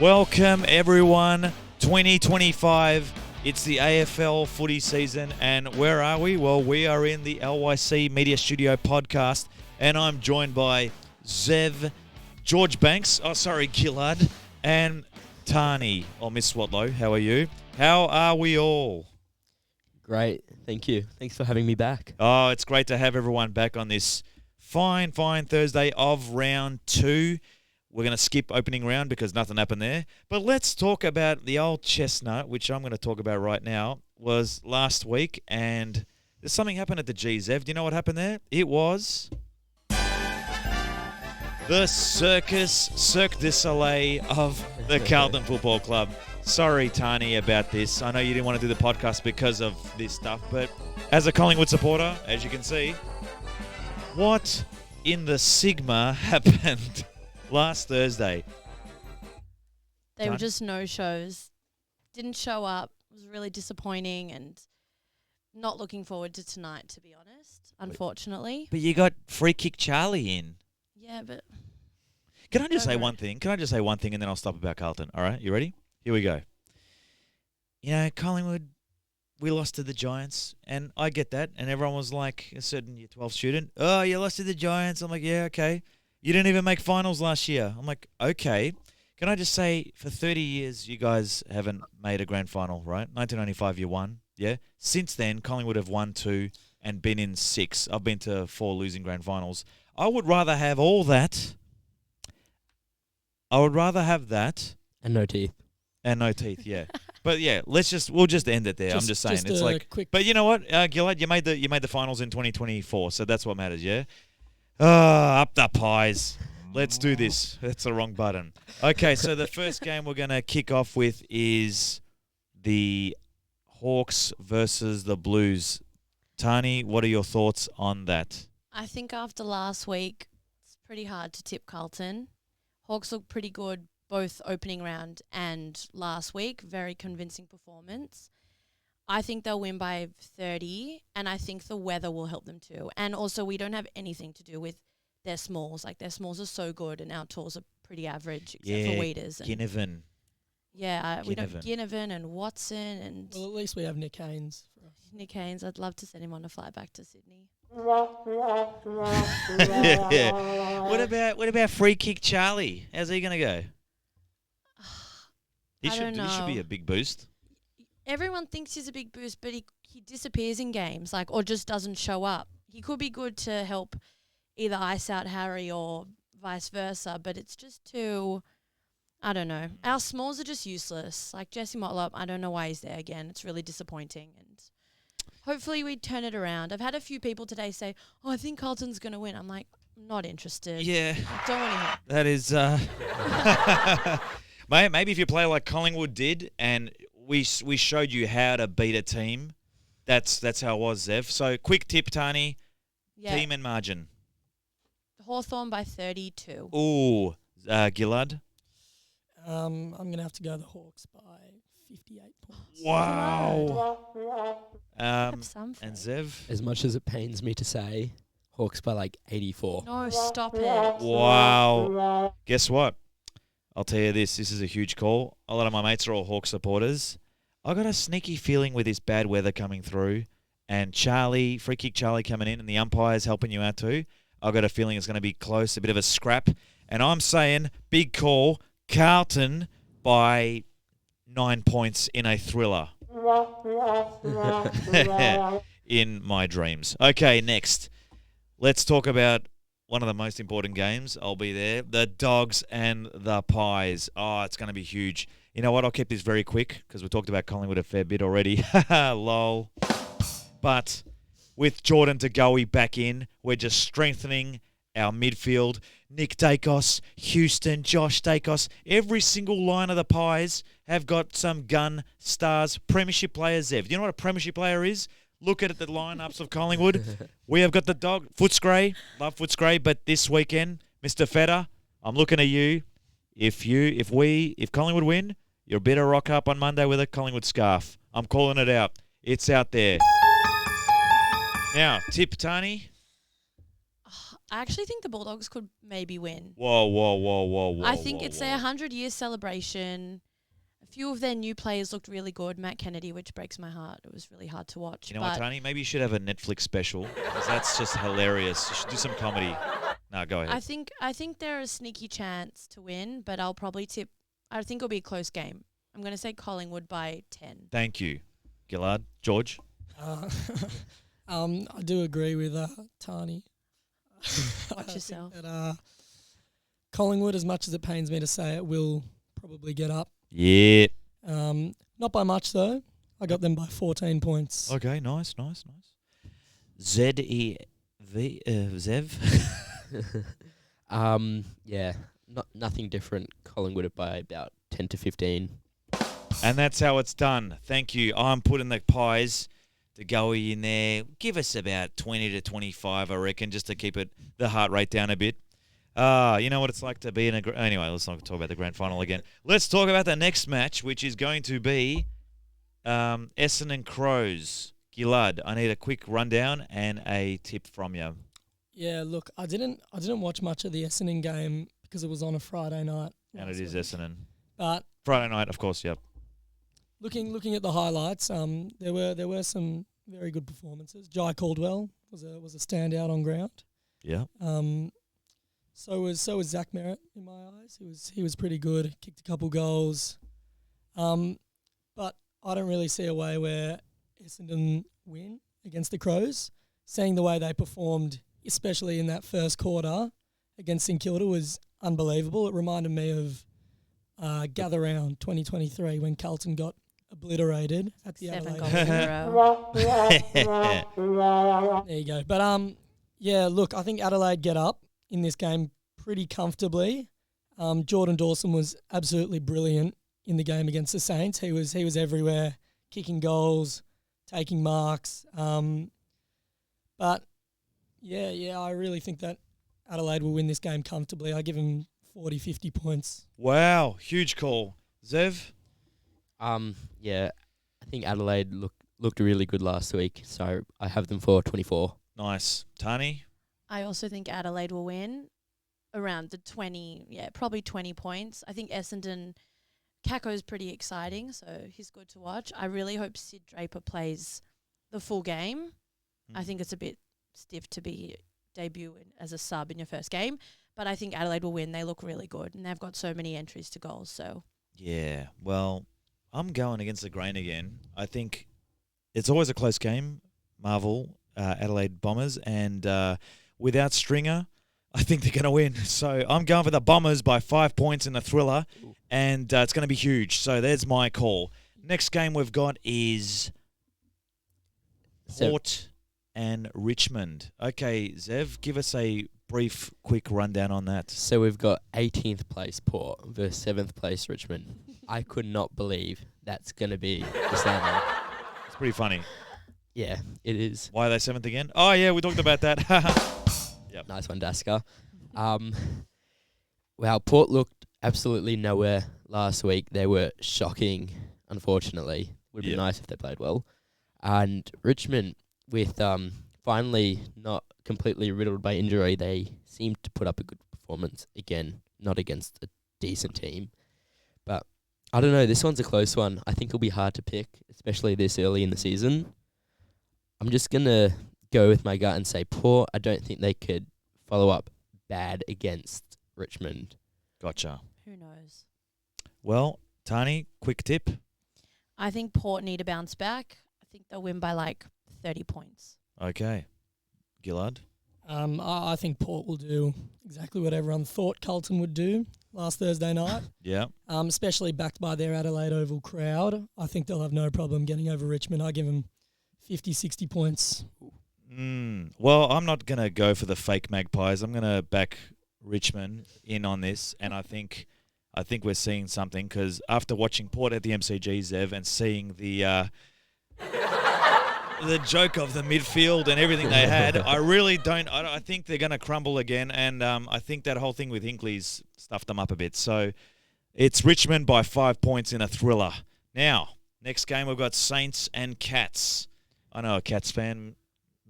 Welcome everyone, 2025. It's the AFL Footy season, and where are we? Well, we are in the LYC Media Studio podcast, and I'm joined by Zev, Gilad, and Tani, or Miss Swialto. How are you? How are we all? Great, thank you. Thanks for having me back. Oh, it's great to have everyone back on this fine Thursday of round 2. We're going to skip opening round because nothing happened there. But let's talk about the old chestnut, which I'm going to talk about right now, was last week. And there's something happened at the G, Zev. Do you know what happened there? It was the Cirque du Soleil of the Carlton Football Club. Sorry, Tani, about this. I know you didn't want to do the podcast because of this stuff. But as a Collingwood supporter, as you can see, what in the Sigma happened last Thursday? They were just no-shows. Didn't show up. It was really disappointing and not looking forward to tonight, to be honest, unfortunately. But you got Free Kick Charlie in. Yeah, but... Can I just say one thing? And then I'll stop about Carlton. All right, you ready? Here we go. You know, Collingwood, we lost to the Giants, and I get that. And everyone was like, a certain Year 12 student, oh, you lost to the Giants. I'm like, yeah, okay. You didn't even make finals last year. I'm like, okay. Can I just say, for 30 years, you guys haven't made a grand final, right? 1995, you won, yeah? Since then, Collingwood have won 2 and been in 6. I've been to 4 losing grand finals. I would rather have all that. I would rather have that. And no teeth. And no teeth, yeah. But yeah, we'll just end it there. I'm just saying, it's like quick. But you know what, Gilad, you made the finals in 2024, so that's what matters, yeah. Up the pies. Let's do this. That's the wrong button. Okay, so the first game we're gonna kick off with is the Hawks versus the Blues. Tani, what are your thoughts on that? I think after last week, it's pretty hard to tip Carlton. Hawks look pretty good both opening round and last week. Very convincing performance. I think they'll win by 30, and I think the weather will help them too. And also, we don't have anything to do with their smalls. Like, their smalls are so good, and our talls are pretty average, except for Weeders. Ginnivan. Yeah, we don't Ginnivan and Watson and... Well, at least we have Nick Haynes. Nick Haynes, I'd love to send him on a flight back to Sydney. Yeah. What about Free Kick Charlie? How's he going to go? He should be a big boost. Everyone thinks he's a big boost, but he disappears in games, or just doesn't show up. He could be good to help either ice out Harry or vice versa, but it's just too, I don't know. Our smalls are just useless. Like Jesse Motlop, I don't know why he's there again. It's really disappointing, and hopefully we turn it around. I've had a few people today say, oh, I think Carlton's going to win. I'm like, I'm not interested. Yeah. I don't want to hear. That is, maybe if you play like Collingwood did and we showed you how to beat a team, that's how it was, Zev. So quick tip, Tani, team and margin. Hawthorn by 32. Ooh, Gilad? I'm going to have to go the Hawks by 58 points. Wow. Have some and faith. Zev? As much as it pains me to say, Hawks by 84. No, stop it. Wow. Guess what? I'll tell you this is a huge call. A lot of my mates are all Hawks supporters. I got a sneaky feeling with this bad weather coming through and Free Kick Charlie coming in and the umpires helping you out too. I got a feeling it's going to be close, a bit of a scrap. And I'm saying, big call, Carlton by 9 points in a thriller. In my dreams. Okay, next. Let's talk about one of the most important games. I'll be there. The Dogs and the Pies. Oh, it's going to be huge. You know what? I'll keep this very quick because we talked about Collingwood a fair bit already. Lol. But with Jordan De Goey back in, we're just strengthening our midfield. Nick Dacos, Houston, Josh Dacos. Every single line of the Pies have got some gun stars, premiership players, Zev. Do you know what a premiership player is? Look at the lineups of Collingwood. We have got the dog, Footscray. Love Footscray, but this weekend, Mr. Feder, I'm looking at you. If Collingwood win, you're better rock up on Monday with a Collingwood scarf. I'm calling it out. It's out there. Now, tip, Tani. I actually think the Bulldogs could maybe win. Whoa. I think it's their 100-year celebration. A few of their new players looked really good. Matt Kennedy, which breaks my heart. It was really hard to watch. You know what, Tony? Maybe you should have a Netflix special because that's just hilarious. You should do some comedy. No, go ahead. I think they're a sneaky chance to win, but I'll probably tip. I think it'll be a close game. I'm going to say Collingwood by 10. Thank you, Gilad. George? I do agree with Tani. Watch yourself. That, Collingwood, as much as it pains me to say it, will probably get up. Yeah. Not by much, though. I got them by 14 points. Okay, nice. Zev? Yeah, nothing different. Collingwood by about 10 to 15. And that's how it's done. Thank you. I'm putting the Pies to go in there. Give us about 20 to 25, I reckon, just to keep the heart rate down a bit. You know what it's like to be in a... Anyway, let's not talk about the grand final again. Let's talk about the next match, which is going to be Essendon Crows. Gilad, I need a quick rundown and a tip from you. Yeah, look, I didn't watch much of the Essendon game because it was on a Friday night. And it is Essendon. But Friday night, of course, yep. Looking at the highlights, there were some very good performances. Jai Caldwell was a standout on ground. Yeah. So was Zach Merritt in my eyes. He was pretty good. Kicked a couple goals. But I don't really see a way where Essendon win against the Crows. Seeing the way they performed, especially in that first quarter against St Kilda, was unbelievable. It reminded me of Gather Round 2023 when Carlton got obliterated at the 7 Adelaide. goals in a row. There you go. But yeah, look, I think Adelaide get up in this game pretty comfortably. Jordan Dawson was absolutely brilliant in the game against the Saints. He was everywhere, kicking goals, taking marks. But yeah, I really think that Adelaide will win this game comfortably. I give them 40, 50 points. Wow, huge call. Zev? Yeah, I think Adelaide looked really good last week, so I have them for 24. Nice. Tani? I also think Adelaide will win around the 20, probably 20 points. I think Essendon, Caco's pretty exciting, so he's good to watch. I really hope Sid Draper plays the full game. I think it's a bit stiff to be debuting as a sub in your first game, but I think Adelaide will win. They look really good, and they've got so many entries to goals. So Yeah, well, I'm going against the grain again. I think it's always a close game, Marvel, Adelaide Bombers, and without Stringer, I think they're going to win. So I'm going for the Bombers by 5 points in the thriller, and it's going to be huge. So there's my call. Next game we've got is Port and Richmond. Okay, Zev, give us a brief, quick rundown on that. So we've got 18th place Port versus 7th place Richmond. I could not believe that's going to be the standard. It's pretty funny. Yeah, it is. Why are they 7th again? Oh, yeah, we talked about that. Yep. Nice one, Dasker. Wow, Port looked absolutely nowhere last week. They were shocking, unfortunately. Would be nice if they played well. And Richmond, with finally not completely riddled by injury, they seemed to put up a good performance again, not against a decent team. But I don't know, this one's a close one. I think it'll be hard to pick, especially this early in the season. I'm just going to go with my gut and say Port. I don't think they could follow up bad against Richmond. Gotcha. who knows? Well, Tani, quick tip. I think Port need to bounce back. I think they'll win by like 30 points. Okay. Gilad? I think Port will do exactly what everyone thought Carlton would do last Thursday night. Yeah. Especially backed by their Adelaide Oval crowd. I think they'll have no problem getting over Richmond. I give them 50, 60 points. Well, I'm not going to go for the fake Magpies. I'm going to back Richmond in on this, and I think we're seeing something because after watching Port at the MCG, Zev, and seeing the joke of the midfield and everything they had, I think they're going to crumble again, and I think that whole thing with Hinkley's stuffed them up a bit. So it's Richmond by 5 points in a thriller. Now, next game we've got Saints and Cats. I know a Cats fan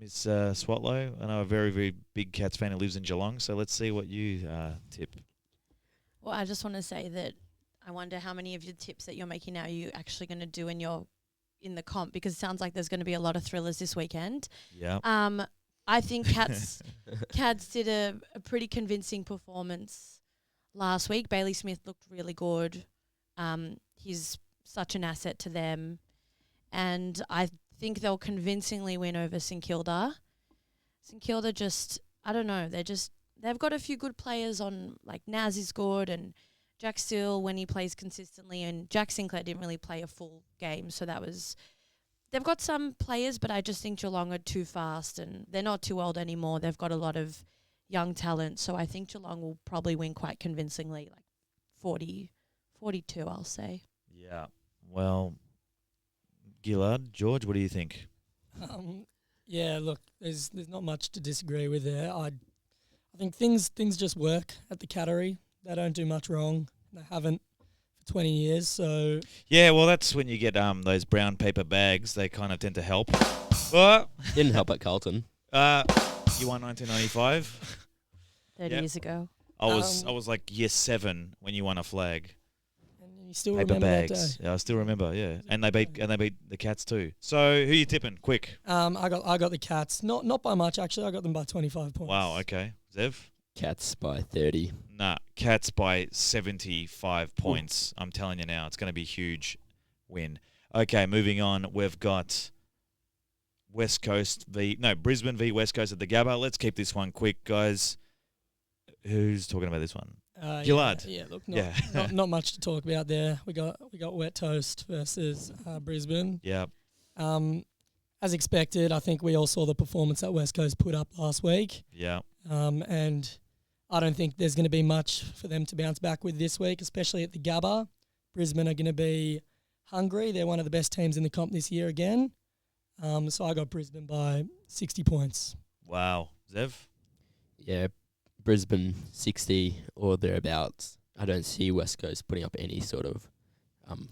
Miss Swialto. I know a very, very big Cats fan who lives in Geelong, so let's see what you tip. Well, I just want to say that I wonder how many of your tips that you're making now are you actually going to do in the comp, because it sounds like there's going to be a lot of thrillers this weekend. Yeah. I think Cats did a pretty convincing performance last week. Bailey Smith looked really good. He's such an asset to them. And I think they'll convincingly win over St Kilda. St Kilda just, I don't know, they've got a few good players on, like Naz is good and Jack Steele when he plays consistently, and Jack Sinclair didn't really play a full game, so they've got some players, but I just think Geelong are too fast and they're not too old anymore. They've got a lot of young talent, so I think Geelong will probably win quite convincingly, like 40-42, I'll say. Yeah. Well, Gilad, George, what do you think? Yeah, look, there's not much to disagree with there. I think things just work at the Cattery. They don't do much wrong. They haven't for 20 years, so... Yeah, well, that's when you get those brown paper bags. They kind of tend to help. Well, Didn't help at Carlton. you won 1995. 30 Yep. years ago. I was like year 7 when you won a flag. And you still Paper remember that bags. day. Yeah, I still remember. Yeah, and they beat the Cats too. So who you tipping? Quick. I got the Cats. Not by much, actually. I got them by 25 points. Wow. Okay. Zev. Cats by 30. Nah, Cats by 75 points. I'm telling you now, it's going to be a huge win. Okay, moving on. We've got Brisbane v West Coast at the Gabba. Let's keep this one quick, guys. Who's talking about this one? Gilad. Yeah, look, Yeah. not much to talk about there. We got Wet Toast versus Brisbane. Yeah. As expected, I think we all saw the performance that West Coast put up last week. Yeah. And I don't think there's going to be much for them to bounce back with this week, especially at the Gabba. Brisbane are going to be hungry. They're one of the best teams in the comp this year again. So I got Brisbane by 60 points. Wow. Zev? Yeah, Brisbane 60 or thereabouts. I don't see West Coast putting up any sort of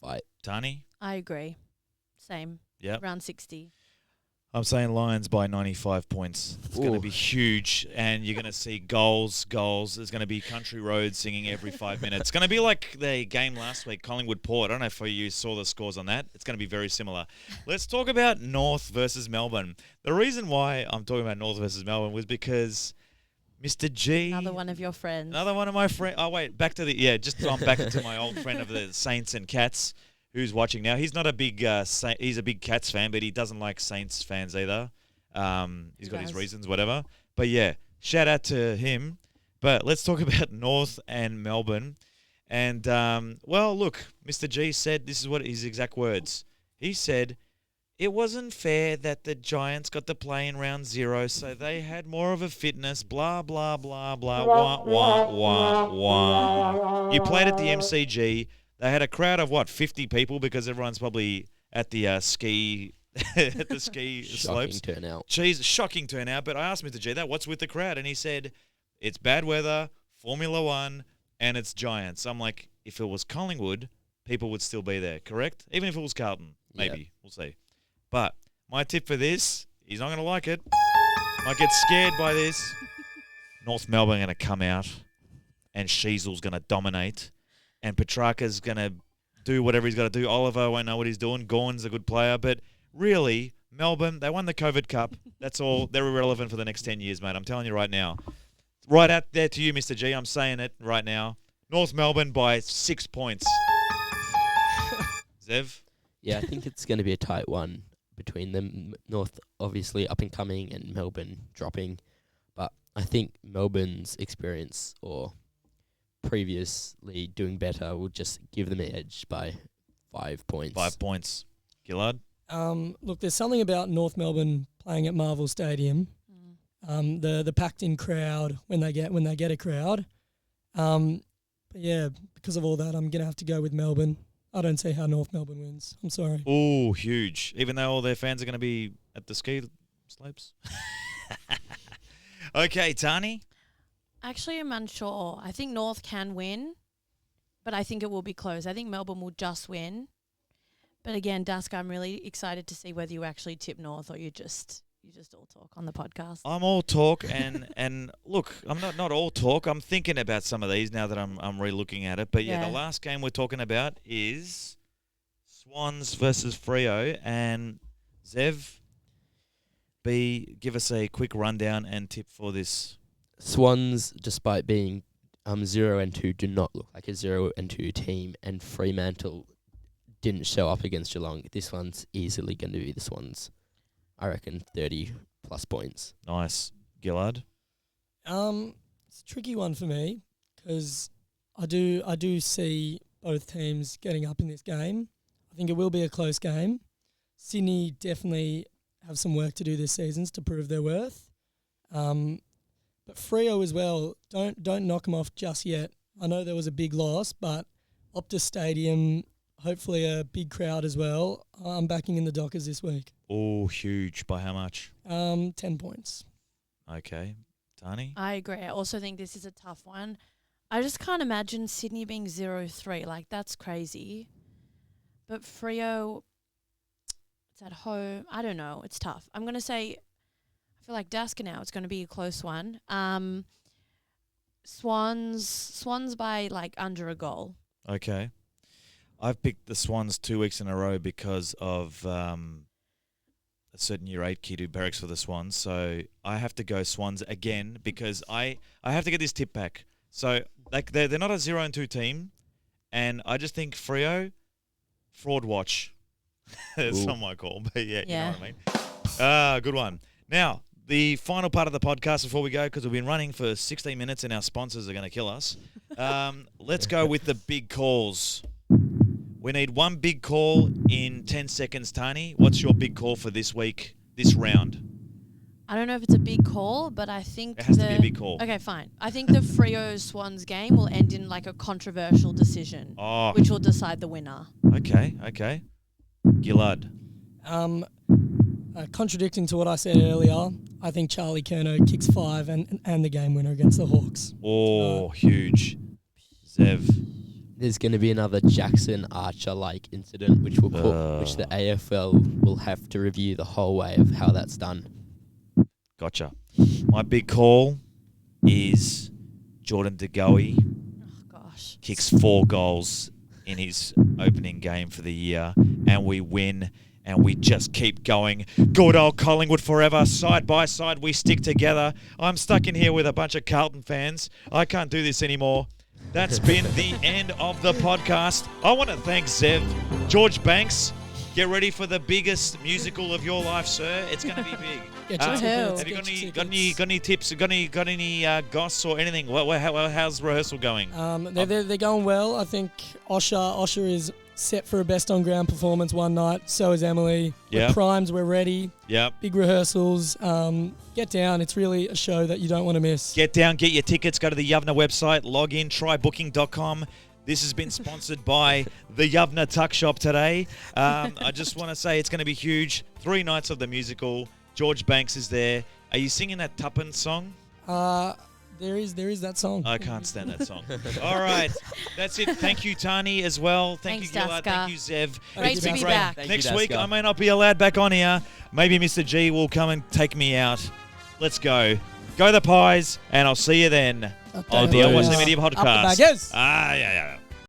fight. Tani? I agree. Same. Yep. Around 60. I'm saying Lions by 95 points. It's going to Ooh. be huge, and you're going to see goals. There's going to be Country Road singing every 5 minutes. It's going to be like the game last week, Collingwood-Port. I don't know if you saw the scores on that. It's going to be very similar. Let's talk about North versus Melbourne. The reason why I'm talking about North versus Melbourne was because Mr. G... Another one of your friends. Another one of my friends. Oh, wait, back to I'm back to my old friend of the Saints and Cats, who's watching now. He's not a big he's a big Cats fan, but he doesn't like Saints fans either. He's got his reasons, whatever. But yeah, shout out to him. But let's talk about North and Melbourne. And well, look, Mr. G said this is what his exact words. He said it wasn't fair that the Giants got to play in round 0, so they had more of a fitness. Blah blah blah blah. Wah wah wah wah. You played at the MCG. They had a crowd of 50 people because everyone's probably at the ski at the ski slopes. Shocking turnout. Jeez, shocking turnout. But I asked Mr. G what's with the crowd, and he said it's bad weather, Formula 1, and it's Giants. I'm like, if it was Collingwood, people would still be there, correct? Even if it was Carlton, maybe. Yep. We'll see. But my tip for this, he's not going to like it. Might get scared by this. North Melbourne going to come out, and Sheasel's going to dominate. And Petrarca's going to do whatever he's got to do. Oliver won't know what he's doing. Gorn's a good player. But really, Melbourne, they won the COVID Cup. That's all. They're irrelevant for the next 10 years, mate. I'm telling you right now. Right out there to you, Mr. G. I'm saying it right now. North Melbourne by 6 points. Zev? Yeah, I think it's going to be a tight one between them. North obviously up and coming and Melbourne dropping. But I think Melbourne's experience or previously doing better will just give them an edge by 5 points. 5 points. Gilad? Look, there's something about North Melbourne playing at Marvel Stadium. The packed-in crowd when they get a crowd. But yeah, because of all that, I'm gonna have to go with Melbourne. I don't see how North Melbourne wins. I'm sorry. Ooh, huge. Even though all their fans are going to be at the ski slopes. Okay, Tani? Actually, I'm unsure. I think North can win, but I think it will be close. I think Melbourne will just win. But again, Dusk, I'm really excited to see whether you actually tip North or you're just you just all talk on the podcast. I'm all talk and look, I'm not all talk. I'm thinking about some of these now that I'm re-looking at it. But yeah, the last game we're talking about is Swans versus Freo, and Zev, give us a quick rundown and tip for this. Swans, despite being 0-2, do not look like a 0-2 team, and Fremantle didn't show up against Geelong. This one's easily going to be the Swans. I reckon 30+ points. Nice. Gilad? It's a tricky one for me because I do see both teams getting up in this game. I think it will be a close game. Sydney definitely have some work to do this season to prove their worth. But Freo as well, don't knock them off just yet. I know there was a big loss, but Optus Stadium, hopefully a big crowd as well. I'm backing in the Dockers this week. Oh, huge. By how much? 10 points. Okay. Tani? I agree. I also think this is a tough one. I just can't imagine Sydney being 0-3. Like, that's crazy. But Freo, it's at home. I don't know. It's tough. I'm going to say, I feel like Dasker now. It's going to be a close one. Swans by, like, under a goal. Okay. I've picked the Swans 2 weeks in a row because of a certain year 8 kid who barracks for the Swans. So I have to go Swans again because I have to get this tip back. So like they're not a 0-2 team, and I just think Freo, fraud watch. That's not my call, but yeah, you know what I mean. Good one. Now, the final part of the podcast before we go, because we've been running for 16 minutes and our sponsors are going to kill us. Let's go with the big calls. We need one big call in 10 seconds, Tani. What's your big call for this week, this round? I don't know if it's a big call, but I think it has to be a big call. Okay, fine. I think the Freo Swans game will end in like a controversial decision, which will decide the winner. Okay. Gilad. Contradicting to what I said earlier, I think Charlie Curnow kicks 5 and the game winner against the Hawks. Oh, huge. Zev. There's going to be another Jackson Archer-like incident, which the AFL will have to review the whole way of how that's done. Gotcha. My big call is Jordan De Goey kicks 4 goals in his opening game for the year, and we win, and we just keep going. Good old Collingwood forever. Side by side, we stick together. I'm stuck in here with a bunch of Carlton fans. I can't do this anymore. That's been the end of the podcast. I want to thank Zev. George Banks, get ready for the biggest musical of your life, sir. It's going to be big. Have you got any tips? Got any goss or anything? How's rehearsal going? They're going well. I think Osher is set for a best on ground performance one night. So is Emily. We're primed. We're ready. Yep. Big rehearsals. Get down. It's really a show that you don't want to miss. Get down. Get your tickets. Go to the Yavneh website. Log in. Trybooking.com. This has been sponsored by the Yavneh Tuck Shop today. I just want to say it's going to be huge. 3 nights of the musical. George Banks is there. Are you singing that Tuppence song? There is that song. I can't stand that song. All right. That's it. Thank you, Tani, as well. Thanks, you, Gilad. Thank you, Zev. Great to be back. Next week, I may not be allowed back on here. Maybe Mr. G will come and take me out. Let's go. Go the Pies, and I'll see you then. Watch the Media Podcast. Up the baggers. Yeah.